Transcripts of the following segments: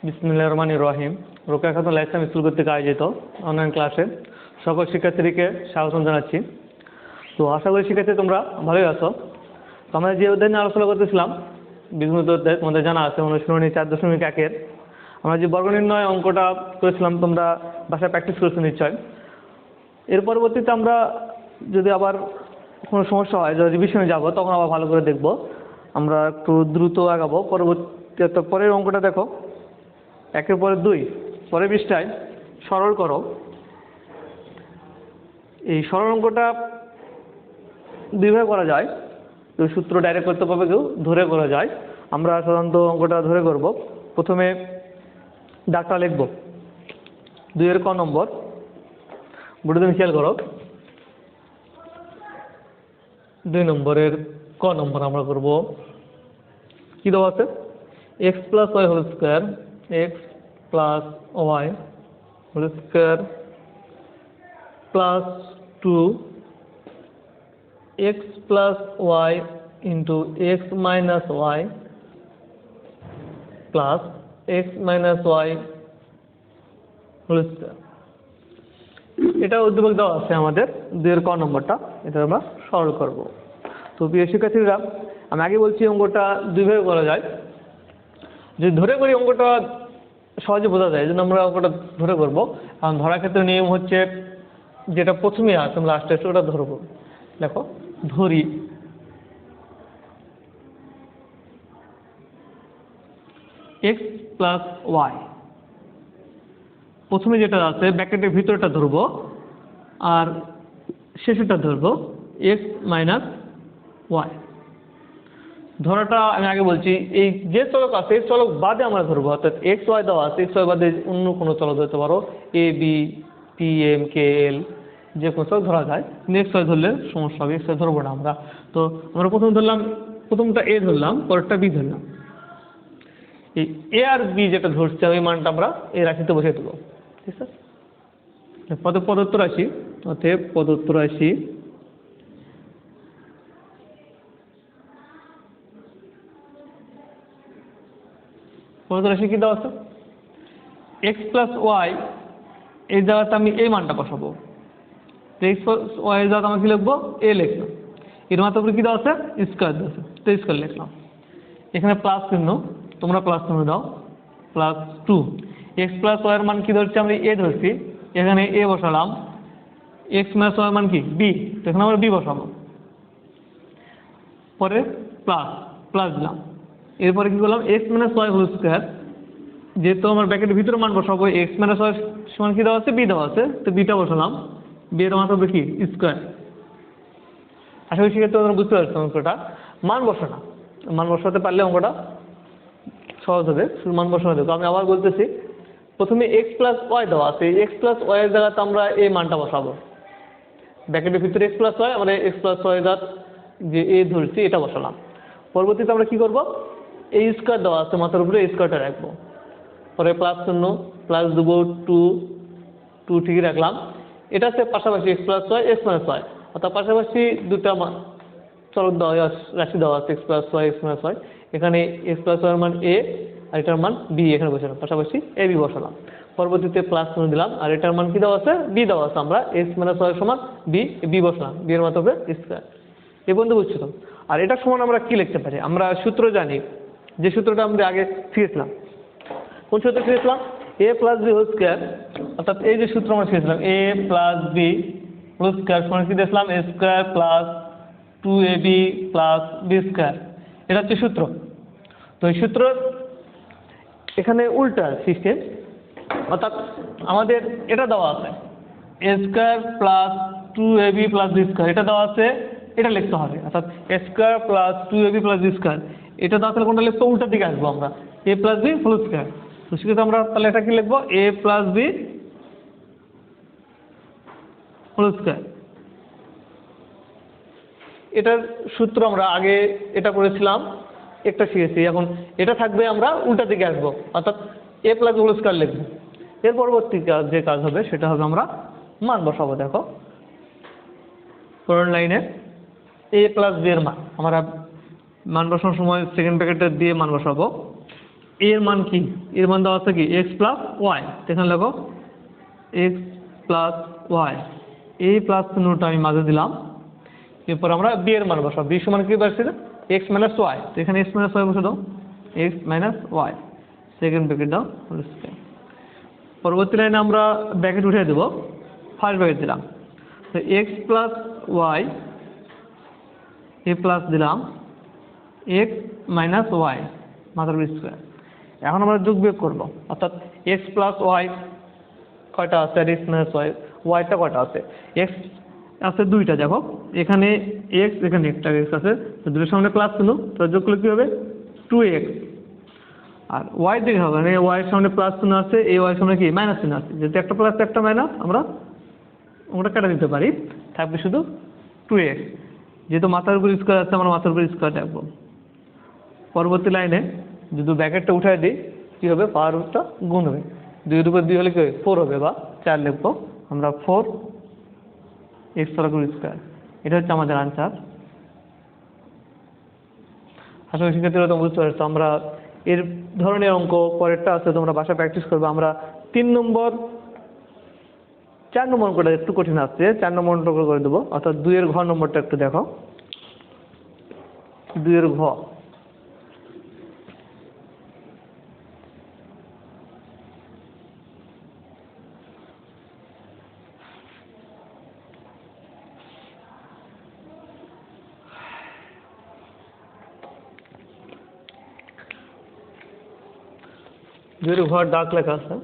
বিসমিল্লাহির রহমানির রহিম। Rokeya Khatun life time school কর্তৃক আয়োজিত অনলাইন ক্লাসে সকল শিক্ষার্থীকে স্বাগত জানাচ্ছি। তো আশা করি শিক্ষার্থী তোমরা ভালোই আছো। তো আমরা যে অধ্যায় নিয়ে আলোচনা করতেছিলাম বীজগণিত অধ্যায়, তোমাদের জানা আছে অনুশীলনী 4.1 আমরা যে বর্গনির্ণয় অঙ্কটা করেছিলাম, তোমরা বাসায় প্র্যাকটিস করেছো নিশ্চয়। এর পরবর্তীতে আমরা যদি আবার কোনো সমস্যা হয়, যদি রিভিশনে যাব, তখন আবার ভালো করে দেখব। আমরা একটু দ্রুত আগাবো। পরের অঙ্কটা দেখো, 1-এর পরে 2 পরের পৃষ্ঠায় সরল করো। এই সরল অঙ্কটা দুইভাবে করা যায়। তো সূত্র ডাইরেক্ট করতে পারবে, কেউ ধরে করা যায়। আমরা সাধারণত অঙ্কটা ধরে করব। প্রথমে দাগটা লিখব 2-এর ক নম্বর। বোর্ডে তুমি খেয়াল করো, 2 নম্বরের ক নম্বর আমরা করব। কি দেওয়া আছে? x + y whole square, x + y whole square plus 2 x + y into x minus y plus x minus y whole square. এটা উদ্দীপক দেওয়া আছে আমাদের 2-এর ক নম্বরটা। এটা আমরা সরল করব। তো প্রিয় শিক্ষার্থীরা, আমি আগে বলছি অঙ্কটা দুইভাবে করা যায়। যদি ধরে করি অঙ্কটা সহজে বোঝা যায়, এই জন্য আমরা অঙ্কটা ধরে করবো। কারণ ধরার ক্ষেত্রে নিয়ম হচ্ছে যেটা প্রথমে আছে আমরা লাস্টে এসে ওটা ধরবো। দেখো ধরি x + y, প্রথমে যেটা আছে ব্র্যাকেটের ভিতরটা ধরবো আর শেষেরটা ধরবো x মাইনাস y। ধরাটা আমি আগে বলছি, এই যে চলক আছে এই চলক বাদে আমরা ধরবো, অর্থাৎ x y দেওয়া আছে, x y বাদে অন্য কোনো চলক ধরতে পারো, a b p m k l যে কোনো চলক ধরা যায়। x y ধরলে সমস্যা হবে, x y ধরবো না আমরা। তো আমরা প্রথম ধরলাম, প্রথমটা a ধরলাম, পরেরটা b ধরলাম। এই a আর b যেটা ধরছে ওই মানটা আমরা এই রাশিতে বসিয়ে দেবো। ঠিক আছে, প্রদত্ত রাশি, অতএব প্রদত্ত রাশি কি দেওয়া আছে? x + y এই জায়গাতে আমি এই মানটা বসাবো। x + y এর জায়গাতে আমি কি লিখবো? a লিখলাম। এর মাত্র কি দেওয়া আছে? স্কয়ার দেওয়া আছে, তো স্কয়ার লিখলাম। এখানে প্লাস চিহ্ন, তোমরা প্লাস চিহ্ন দাও, প্লাস 2। x + y এর মান কি ধরছি? আমরা a ধরছি, এখানে a বসালাম। x - y এর মান কি? b, তো এখানে আমরা b বসাবো। পরে প্লাস দিলাম। এরপরে কি করলাম? x - y হোল স্কয়ার, যেহেতু আমার ব্র্যাকেটের ভিতরে মান বসাবো, x - y সমান কি দেওয়া আছে? b দেওয়া আছে, তো b টা বসালাম। b এর মান হবে কি? স্কয়ার। আশা করি সেক্ষেত্রে তোমরা বুঝতে পারছো অঙ্কটা। মান বসানো, মান বসাতে পারলে অঙ্কটা সহজ হবে। শুধু মান বসানো দেবো। আমি আবার বলতেছি, প্রথমে x + y দেওয়া আছে, x + y এর জায়গাতে আমরা এই মানটা বসাবো। ব্র্যাকেটের ভিতরে x + y, আমরা x + y এর যে a ধরছি এটা বসালাম। পরবর্তীতে আমরা কি করব? এই স্কয়ার দেওয়া আছে, মাথার উপরে এই স্কয়ারটা রাখবো। পরে প্লাস চিহ্ন, প্লাস দেবো 2 ঠিকই রাখলাম। এটা হচ্ছে পাশাপাশি x + y, x - y, অর্থাৎ পাশাপাশি দুটা চলক দেওয়া রাশি দেওয়া আছে, x + y, x - y। এখানে x + y এর মান a আর এটার মান b, এখানে বসালাম, পাশাপাশি a b বসালাম। পরবর্তীতে প্লাস চিহ্ন দিলাম, আর এটার মান কি দেওয়া আছে? b দেওয়া আছে, আমরা x - y সমান b বসালাম। b এর মান হবে স্কয়ার। এই পর্যন্ত বুঝছো তো? আর এটার সমান আমরা কি লিখতে পারি? আমরা সূত্র জানি, যে সূত্রটা আমরা আগে শিখেছিলাম। কোন সূত্র শিখেছিলাম? a + b হোল স্কয়ার, অর্থাৎ এই যে সূত্র আমরা শিখেছিলাম a + b হোল স্কয়ার সমান কি দেখলাম? a square plus 2ab plus b square. এটা হচ্ছে সূত্র। তো এই সূত্র এখানে উল্টা সিস্টেম, অর্থাৎ আমাদের এটা দেওয়া আছে a square plus 2ab plus b square, এটা দেওয়া আছে, এটা লিখতে হবে। অর্থাৎ a square plus 2ab plus b square, এটা দেওয়া আছে, কোনটা লিখতে? উল্টার দিকে আসবো আমরা, a + b হোল স্কয়ার। তো সেক্ষেত্রে আমরা তাহলে এটা কি লিখবো? a + b whole square. এটার সূত্র আমরা আগে এটা করেছিলাম, একটা শিখেছি। এখন এটা থাকবে, আমরা উল্টা দিকে আসবো, অর্থাৎ a + হোল স্কয়ার লিখবো। এর পরবর্তী যে কাজ হবে সেটা হবে আমরা মান বসাবো। দেখো পরের লাইনে a + b এর মান, আমরা মান বসানোর সময় সেকেন্ড ব্র্যাকেটে দিয়ে মান বসাবো। এর মান কি, এর মান দেওয়া আছে কি এক্স প্লাস ওয়াই, এখানে লেখো এক্স প্লাস ওয়াই, এই প্লাস চিহ্নটা আমি মাঝে দিলাম। এরপর আমরা বি এর মান বসাবো, বি সমান কি পাচ্ছি এক্স মাইনাস ওয়াই, তো এখানে এক্স মাইনাস ওয়াই বসে দাও, X minus Y second bracket দাও হোল স্কয়ার। পরবর্তী লাইনে আমরা ব্র্যাকেট উঠিয়ে দেবো, ফার্স্ট ব্র্যাকেট দিলাম, তো x plus Y A plus দিলাম এক্স মাইনাস ওয়াই মাথার উপর স্কয়ার। এখন আমরা যোগ বিয়োগ করবো, অর্থাৎ এক্স প্লাস ওয়াই কয়টা আছে আর এক্স মাইনাস ওয়াই, ওয়াইটা কয়টা আছে, এক্স আছে দুইটা, দেখো এখানে এক্স এখানে একটা এক্স আছে, তো দুটোর সামনে প্লাস চিহ্ন, তো যোগ করলে কী হবে 2x, আর ওয়াই দিকে হবে মানে ওয়াইয়ের সামনে প্লাস চিহ্ন আছে, এই ওয়াইয়ের সামনে কি মাইনাস চিহ্ন আছে, যেহেতু একটা প্লাস একটা মাইনাস আমরা ওটা কেটে দিতে পারি, থাকবে শুধু 2x। যেহেতু মাথার উপর স্কয়ার আছে আমরা মাথার উপর স্কয়ার রাখবো। পরবর্তী লাইনে যদি ব্র্যাকেটটা উঠাই দিই কী হবে, পাওয়ার রুটটা গুণ হবে, 2 এর উপর 2 হলে কি হবে 4 হবে, বা 4 লিখবো আমরা 4 এক্স স্কয়ার। এটা হচ্ছে আমাদের আনসার। আশা করি শিক্ষার্থীরা তোমরা বুঝতে পারছো। আমরা এর ধরনের অঙ্ক পরেরটা আছে, তোমরা বাসায় প্র্যাকটিস করবে। আমরা 4 নম্বর অঙ্কটা একটু কঠিন আসছে, 4 নম্বর অঙ্ক করে দেবো, অর্থাৎ 2 এর ঘ নম্বরটা একটু দেখো, 2 এর ঘ। দুইয়ের ঘর ডাক লেখা আছে,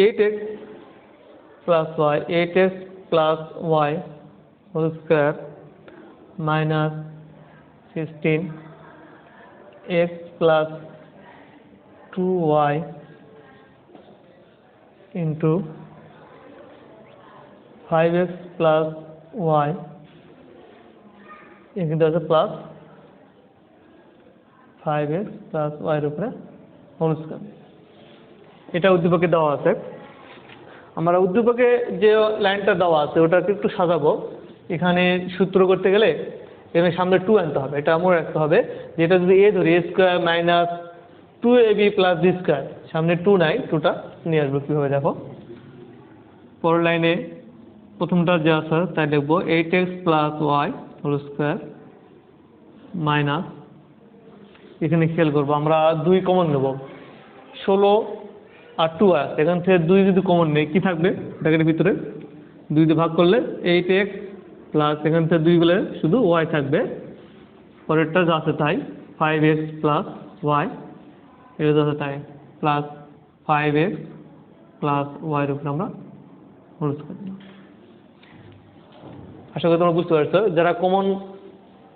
eight X plus Y, 8x plus Y whole square minus 16x plus 2y into 5x plus Y, এখানে আছে প্লাস 5x প্লাস ওয়াইয়ের উপরে হোল স্কয়ার। এটা উদ্দীপকে দেওয়া আছে। আমরা উদ্দীপকে যে লাইনটা দেওয়া আছে ওটাকে একটু সাজাবো। এখানে সূত্র করতে গেলে এখানে সামনে 2 আনতে হবে, এটা মনে রাখতে হবে। যেটা যদি এ ধরি A square minus 2ab plus B square, সামনে 2 নাই, 2টা নিয়ে আসবো কীভাবে দেখো। পরের লাইনে প্রথমটা যে আছে তাই দেখবো 8x plus Y whole square minus, এখানে খেয়াল করবো আমরা 2 কমন নেব, 16 আর 2 আছে, এখান থেকে 2 যদি কমন নেই কী থাকবে ব্র্যাকেটের ভিতরে, 2 দিয়ে ভাগ করলে 8x প্লাস এখান থেকে 2 গেলে শুধু ওয়াই থাকবে। পরেরটা যা আছে তাই 5x প্লাস ওয়াই, এটা যা আছে তাই প্লাস 5x প্লাস ওয়াইয়ের উপরে আমরা হোল স্কয়ার দিলাম। আশা করি তোমরা বুঝতে পারছো। যারা কমন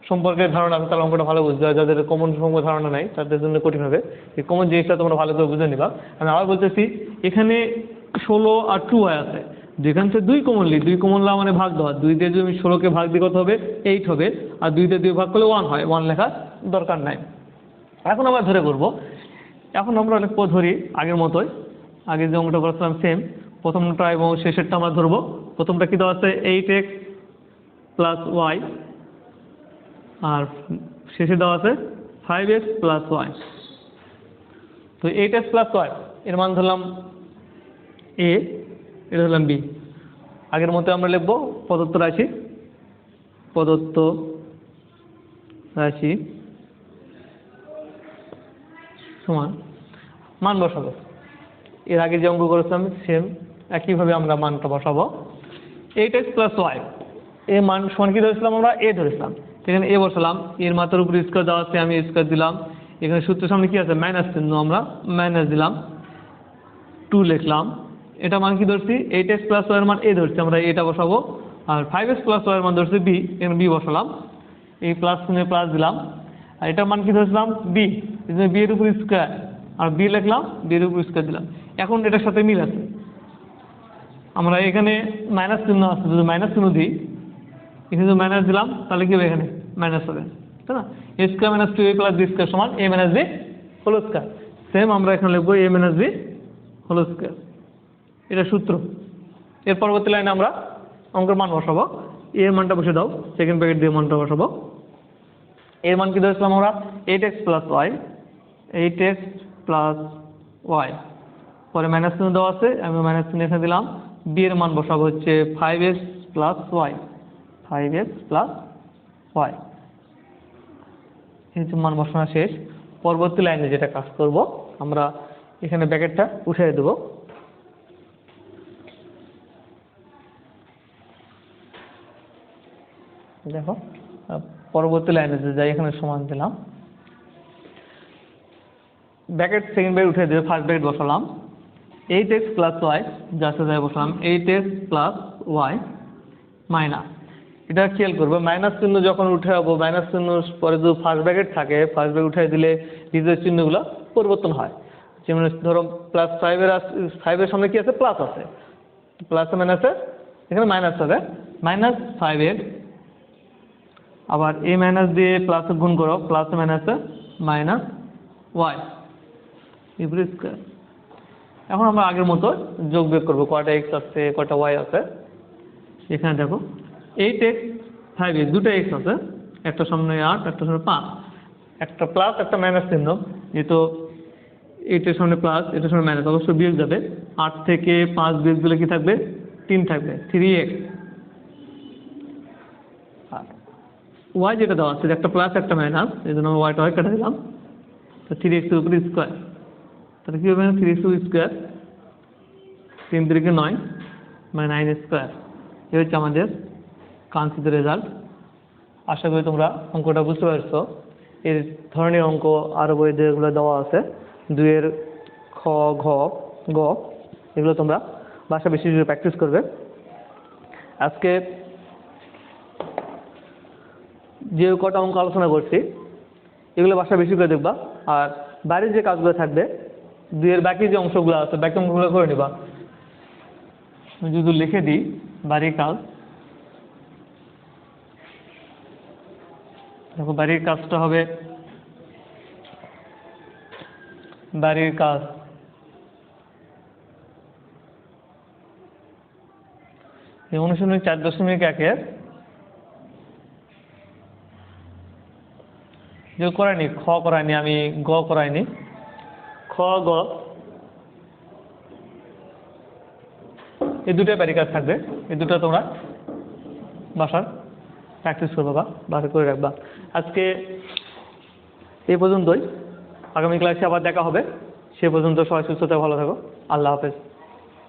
সম্পর্কে ধারণা আছে তারা অঙ্কটা ভালো বুঝতে হয়, যাদের কমন সম্পর্কে ধারণা নাই তাদের জন্য কঠিন হবে। এই কমন জিনিসটা তোমরা ভালো করে বুঝে নিবা। আমি আবার বলতেছি, এখানে 16 আর 2y আছে, যেখান থেকে 2 কমনলি, 2 কমনলা মানে ভাগ দেওয়া, 2 দিয়ে যদি 16কে ভাগ দিয়ে কত হবে 8 হবে, আর 2 দিয়ে 2 ভাগ করলে 1 হয়, 1 লেখার দরকার নাই। এখন আমরা ধরে করবো, এখন আমরা লিখবো ধরি আগের মতোই, আগে যে অঙ্কটা করেছিলাম সেম, প্রথমটা এবং শেষেরটা আমরা ধরবো। প্রথমটা কি দেওয়া আছে 8x প্লাস ওয়াই, আর শেষে দেওয়া আছে 5x প্লাস ওয়াই। তো 8x প্লাস ওয়াই এর মান ধরলাম এ, এটা ধরলাম বি। আগের মতো আমরা লিখবো প্রদত্ত রাশি সমান মান বসাবো। এর আগে যে অঙ্ক করেছিলাম সেম একইভাবে আমরা মানটা বসাবো। 8x প্লাস ওয়াই এর মান সমান কি ধরেছিলাম আমরা, এ ধরেছিলাম, এখানে এ বসালাম, এর মাথার উপরে স্কয়ার দেওয়া আছে, আমি স্কয়ার দিলাম। এখানে সূত্রের সামনে কি আছে মাইনাস চিহ্ন, আমরা মাইনাস দিলাম, 2 লিখলাম। এটা মান কি ধরছি 8x প্লাস ওয়াই এর মান এ ধরছি, আমরা এটা বসাবো। আর 5x প্লাস ওয়াই এর মান ধরছি বি, এখানে বি বসালাম, এই প্লাস চিহ্নে প্লাস দিলাম। আর এটা মান কি ধরছিলাম বি, এই জন্য বি এর উপর স্কয়ার, আর বি লিখলাম, বি এর উপর স্কয়ার দিলাম। এখন এটার সাথে মিল আছে, আমরা এখানে মাইনাস চিহ্ন আছে, যদি মাইনাস চিহ্ন দিই, এখানে যদি মাইনাস দিলাম তাহলে কি হবে এখানে মাইনাস হবে, তাই না। A square minus 2a plus B square সমান A minus B whole square. Same আমরা এখানে লিখবো A minus B whole square, এটা সূত্র। এর পরবর্তী লাইনে আমরা অঙ্কের মান বসাবো। এর মানটা বসে দাও, সেকেন্ড ব্র্যাকেট দিয়ে মানটা বসাবো। এর মান কি ধরেছিলাম আমরা 8x + y, 8x + y, পরে মাইনাস চিহ্ন দেওয়া আছে, আমি মাইনাস চিহ্ন এখানে দিলাম। বি এর মান বসাবো হচ্ছে 5x + y, 5x + y। এই যে মান বসানো শেষ। পরবর্তী লাইনে যেটা কাজ করব, আমরা এখানে ব্র্যাকেটটা উঠিয়ে দেব। দেখো পরবর্তী লাইনে যে যাই, এখানে সমান দিলাম, ব্র্যাকেট সেকেন্ড ব্র্যাকেট উঠে দেবে, ফার্স্ট ব্র্যাকেট বসালাম 8x + y, যার সাথে বসালাম 8x + y মাইনাস। এটা খেয়াল করবো, মাইনাস চিহ্ন যখন উঠে যাবো, মাইনাস চিহ্ন পরে যদি ফার্স্ট ব্র্যাকেট থাকে, ফার্স্ট ব্র্যাকেট উঠে দিলে দ্বিতীয় চিহ্নগুলো পরিবর্তন হয়। যেমন ধরো +5 সামনে কি আছে, প্লাস আছে, প্লাস মাইনাসে এখানে মাইনাস হবে, -5x, আবার এই মাইনাস দিয়ে প্লাস গুণ করো, প্লাস মাইনাসে -y এগুলো স্কয়ার। এখন আমরা আগের মতো যোগ বিয়োগ করবো, কয়টা x আছে কয়টা y আছে। এখানে দেখো 8x 5x, দুটো x আছে, একটা সামনে 8, একটা সামনে 5, একটা প্লাস একটা মাইনাস চিহ্ন, যেহেতু 8 এর সামনে প্লাস, এটার সামনে মাইনাস, অবশ্যই বিয়োগ যাবে। 8 থেকে 5 বিয়োগ দিলে কি থাকবে, 3 থাকবে, 3x। আর y যেটা দেওয়া আছে, একটা প্লাস একটা মাইনাস, এই জন্য ওয়াইটা হয় কেটে দিলাম, তো 3x এর উপরে স্কোয়ার, তাহলে কি হবে, 3x স্কোয়ার, 3 × 3 = 9, মানে 9 স্কোয়ার। এই হচ্ছে আমাদের কাঙ্ক্ষিত রেজাল্ট। আশা করি তোমরা অঙ্কটা বুঝতে পারছো। এই ধরনের অঙ্ক আরও বইতে যেগুলো দেওয়া আছে, 2 এর খ, ঘ, গ, এগুলো তোমরা বাসা বেশি বেশি প্র্যাকটিস করবে। আজকে যে কটা অঙ্ক আলোচনা করছি, এগুলো বাসা বেশি করে দেখবা। আর বাড়ির যে কাজগুলো থাকবে, 2 এর বাকি যে অংশগুলো আছে, বাকি অঙ্কগুলো করে নিবা। যদি লিখে দিই বাড়ির কাজ, দেখো বাড়ির কাজটা হবে, বাড়ির কাজ এই 19.4.1 যে করাইনি, খ করাইনি আমি, গ করাইনি, খ, গ, এই দুটোই বাড়ির কাজ থাকবে। এই দুটো তোমরা বাসার প্র্যাকটিস করবা বা বাসা করে রাখবা। আজকে এই পর্যন্তই, আগামী ক্লাসে আবার দেখা হবে। সে পর্যন্ত সবাই সুস্থ থাকো, ভালো থাকো, আল্লাহ হাফেজ।